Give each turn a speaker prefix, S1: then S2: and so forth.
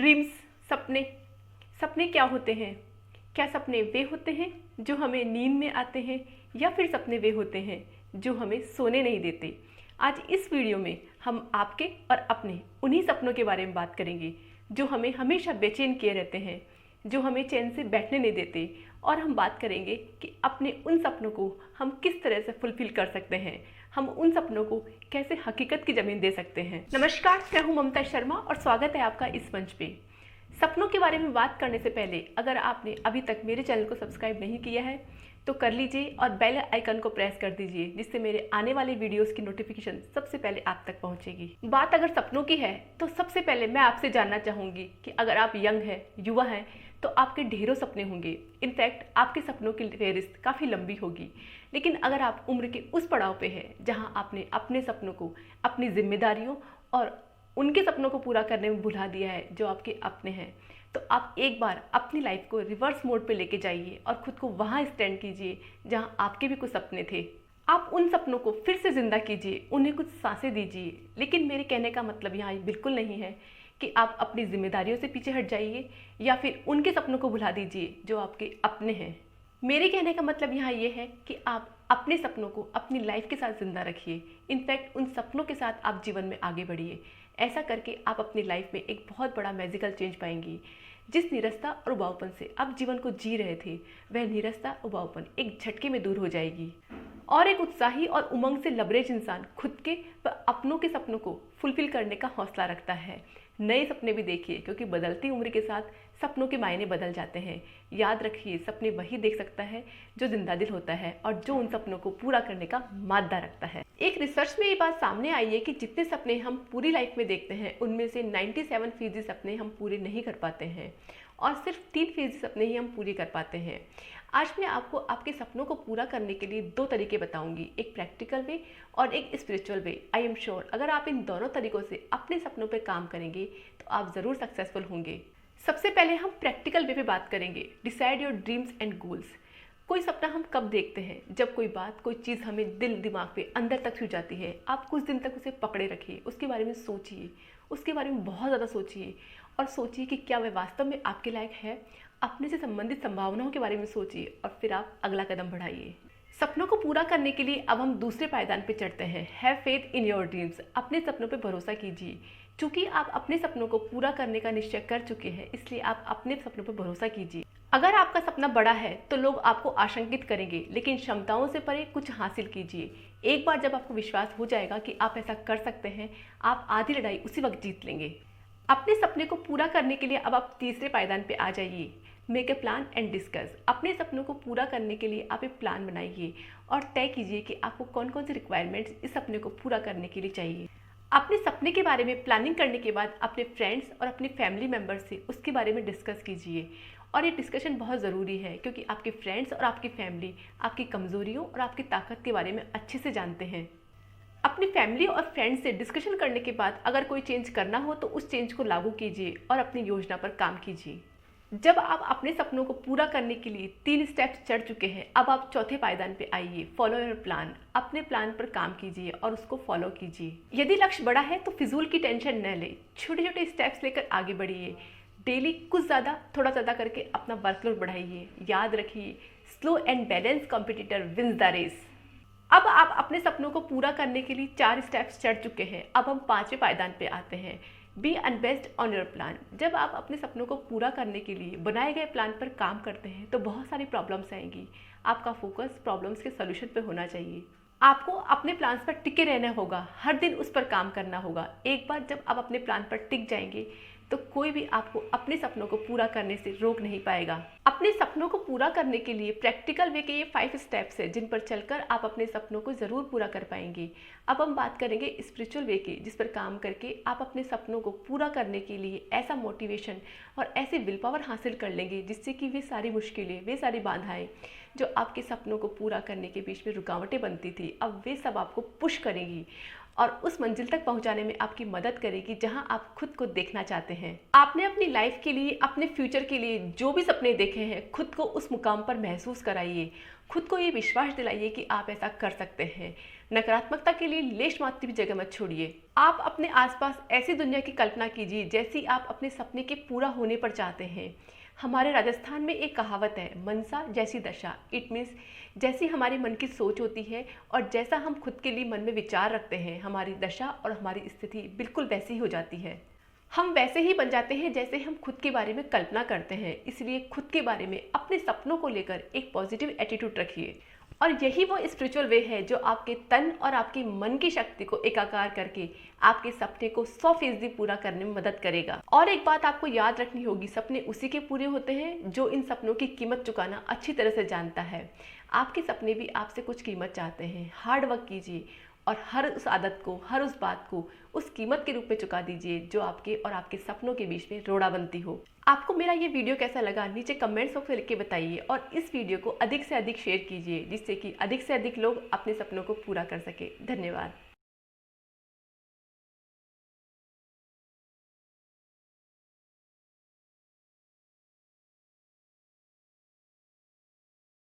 S1: Dreams, सपने। सपने क्या होते हैं? क्या सपने वे होते हैं जो हमें नींद में आते हैं, या फिर सपने वे होते हैं जो हमें सोने नहीं देते? आज इस वीडियो में हम आपके और अपने उन्हीं सपनों के बारे में बात करेंगे जो हमें हमेशा बेचैन किए रहते हैं, जो हमें चैन से बैठने नहीं देते। और हम बात करेंगे कि अपने उन सपनों को हम किस तरह से फुलफिल कर सकते हैं, हम उन सपनों को कैसे हकीकत की ज़मीन दे सकते हैं। नमस्कार, मैं हूं ममता शर्मा और स्वागत है आपका इस मंच पे। सपनों के बारे में बात करने से पहले अगर आपने अभी तक मेरे चैनल को सब्सक्राइब नहीं किया है तो कर लीजिए और बेल आइकन को प्रेस कर दीजिए, जिससे मेरे आने वाले वीडियोस की नोटिफिकेशन सबसे पहले आप तक पहुंचेगी। बात अगर सपनों की है तो सबसे पहले मैं आपसे जानना चाहूँगी कि अगर आप यंग हैं, युवा हैं, तो आपके ढेरों सपने होंगे। इनफैक्ट आपके सपनों की फेहरिस्त काफ़ी लंबी होगी। लेकिन अगर आप उम्र के उस पड़ाव पे हैं जहाँ आपने अपने सपनों को अपनी जिम्मेदारियों और उनके सपनों को पूरा करने में भुला दिया है जो आपके अपने हैं, तो आप एक बार अपनी लाइफ को रिवर्स मोड पे लेके जाइए और खुद को वहाँ स्टैंड कीजिए जहाँ आपके भी कुछ सपने थे। आप उन सपनों को फिर से ज़िंदा कीजिए, उन्हें कुछ सांसें दीजिए। लेकिन मेरे कहने का मतलब यहाँ बिल्कुल नहीं है कि आप अपनी जिम्मेदारियों से पीछे हट जाइए या फिर उनके सपनों को भुला दीजिए जो आपके अपने हैं। मेरे कहने का मतलब यहाँ ये है कि आप अपने सपनों को अपनी लाइफ के साथ जिंदा रखिए। इनफैक्ट उन सपनों के साथ आप जीवन में आगे बढ़िए। ऐसा करके आप अपनी लाइफ में एक बहुत बड़ा मैजिकल चेंज पाएंगी। जिस निरस्ता और उबाऊपन से आप जीवन को जी रहे थे, वह निरस्ता उबाऊपन एक झटके में दूर हो जाएगी और एक उत्साही और उमंग से लबरेज इंसान खुद के व अपनों के सपनों को फुलफिल करने का हौसला रखता है। नए सपने भी देखिए, क्योंकि बदलती उम्र के साथ सपनों के मायने बदल जाते हैं। याद रखिए, सपने वही देख सकता है जो जिंदा दिल होता है और जो उन सपनों को पूरा करने का मादा रखता है। एक रिसर्च में ये बात सामने आई है कि जितने सपने हम पूरी लाइफ में देखते हैं उनमें से 97% सपने हम पूरे नहीं कर पाते हैं और सिर्फ 3% सपने ही हम पूरे कर पाते हैं। आज मैं आपको आपके सपनों को पूरा करने के लिए 2 तरीके बताऊंगी, एक प्रैक्टिकल वे और एक spiritual way. I am sure अगर आप इन दोनों तरीकों से अपने सपनों पर काम करेंगे तो आप ज़रूर सक्सेसफुल होंगे। सबसे पहले हम प्रैक्टिकल वे पे बात करेंगे। Decide your dreams and goals. कोई सपना हम कब देखते हैं? जब कोई बात, कोई चीज़ हमें दिल दिमाग पे अंदर तक छू जाती है। आप कुछ दिन तक उसे पकड़े रखिए, उसके बारे में सोचिए, उसके बारे में बहुत ज़्यादा सोचिए और सोचिए कि क्या वह वास्तव में आपके लायक है। अपने से संबंधित संभावनाओं के बारे में सोचिए और फिर आप अगला कदम बढ़ाइए। सपनों को पूरा करने के लिए अब हम दूसरे पायदान पे चढ़ते हैं। Have faith in your dreams. अपने सपनों पे भरोसा कीजिए। चूंकि आप अपने सपनों को पूरा करने का निश्चय कर चुके हैं, इसलिए आप अपने सपनों पर भरोसा कीजिए। अगर आपका सपना बड़ा है तो लोग आपको आशंकित करेंगे, लेकिन क्षमताओं से परे कुछ हासिल कीजिए। एक बार जब आपको विश्वास हो जाएगा कि आप ऐसा कर सकते हैं, आप आधी लड़ाई उसी वक्त जीत लेंगे। अपने सपने को पूरा करने के लिए अब आप तीसरे पायदान पे आ जाइए। Make a plan and discuss. अपने सपनों को पूरा करने के लिए आप एक प्लान बनाइए और तय कीजिए कि आपको कौन कौन से रिक्वायरमेंट्स इस सपने को पूरा करने के लिए चाहिए। अपने सपने के बारे में प्लानिंग करने के बाद अपने फ्रेंड्स और अपने फैमिली मेम्बर्स से उसके बारे में डिस्कस कीजिए। और ये डिस्कशन बहुत ज़रूरी है, क्योंकि आपके फ्रेंड्स और आपकी फैमिली आपकी कमज़ोरियों और आपकी ताकत के बारे में अच्छे से जानते हैं। अपनी फैमिली और फ्रेंड्स से डिस्कशन करने के बाद अगर कोई चेंज करना हो तो उस चेंज को लागू कीजिए और अपनी योजना पर काम कीजिए। जब आप अपने सपनों को पूरा करने के लिए 3 स्टेप्स चढ़ चुके हैं, अब आप चौथे पायदान पे आइए। Follow your plan. अपने प्लान पर काम कीजिए और उसको फॉलो कीजिए। यदि लक्ष्य बड़ा है तो फिजूल की टेंशन न ले, छोटे छोटे स्टेप्स लेकर आगे बढ़िए। डेली कुछ ज़्यादा थोड़ा ज़्यादा करके अपना वर्कलोड बढ़ाइए। याद रखिए, slow and balance competitor wins the race. अब आप अपने सपनों को पूरा करने के लिए 4 स्टेप्स चढ़ चुके हैं। अब हम 5वें पायदान पे आते हैं। Be unbased on your plan. जब आप अपने सपनों को पूरा करने के लिए बनाए गए प्लान पर काम करते हैं तो बहुत सारी प्रॉब्लम्स आएंगी। आपका फोकस प्रॉब्लम्स के सोल्यूशन पर होना चाहिए। आपको अपने प्लान्स पर टिके रहना होगा, हर दिन उस पर काम करना होगा। एक बार जब आप अपने प्लान पर टिक जाएंगे तो कोई भी आपको अपने सपनों को पूरा करने से रोक नहीं पाएगा। अपने सपनों को पूरा करने के लिए प्रैक्टिकल वे के ये 5 स्टेप्स हैं जिन पर चलकर आप अपने सपनों को ज़रूर पूरा कर पाएंगे। अब हम बात करेंगे स्पिरिचुअल वे की, जिस पर काम करके आप अपने सपनों को पूरा करने के लिए ऐसा मोटिवेशन और ऐसे विल पावर हासिल कर लेंगे जिससे कि वे सारी मुश्किलें, वे सारी बाधाएं जो आपके सपनों को पूरा करने के बीच में रुकावटें बनती थी, अब वे सब आपको पुश करेंगी और उस मंजिल तक पहुंचाने में आपकी मदद करेगी जहां आप खुद को देखना चाहते हैं। आपने अपनी लाइफ के लिए, अपने फ्यूचर के लिए जो भी सपने देखे हैं, खुद को उस मुकाम पर महसूस कराइए। खुद को ये विश्वास दिलाइए कि आप ऐसा कर सकते हैं। नकारात्मकता के लिए लेश मात्र भी जगह मत छोड़िए। आप अपने आसपास ऐसी दुनिया की कल्पना कीजिए जैसी आप अपने सपने के पूरा होने पर चाहते हैं। हमारे राजस्थान में एक कहावत है, मनसा जैसी दशा। इट मीन्स जैसी हमारे मन की सोच होती है और जैसा हम खुद के लिए मन में विचार रखते हैं, हमारी दशा और हमारी स्थिति बिल्कुल वैसी हो जाती है। हम वैसे ही बन जाते हैं जैसे हम खुद के बारे में कल्पना करते हैं। इसलिए खुद के बारे में, अपने सपनों को लेकर एक पॉजिटिव एटीट्यूड रखिए और यही वो स्पिरिचुअल वे है जो आपके तन और आपके मन की शक्ति को एकाकार करके आपके सपने को 100% पूरा करने में मदद करेगा। और एक बात आपको याद रखनी होगी, सपने उसी के पूरे होते हैं जो इन सपनों की कीमत चुकाना अच्छी तरह से जानता है। आपके सपने भी आपसे कुछ कीमत चाहते हैं। हार्ड वर्क कीजिए और हर उस आदत को, हर उस बात को उस कीमत के रूप में चुका दीजिए जो आपके और आपके सपनों के बीच में रोड़ा बनती हो। आपको मेरा ये वीडियो कैसा लगा नीचे कमेंट्स बॉक्स में लिख के बताइए और इस वीडियो को अधिक से अधिक शेयर कीजिए जिससे कि अधिक से अधिक लोग अपने सपनों को पूरा कर सके। धन्यवाद।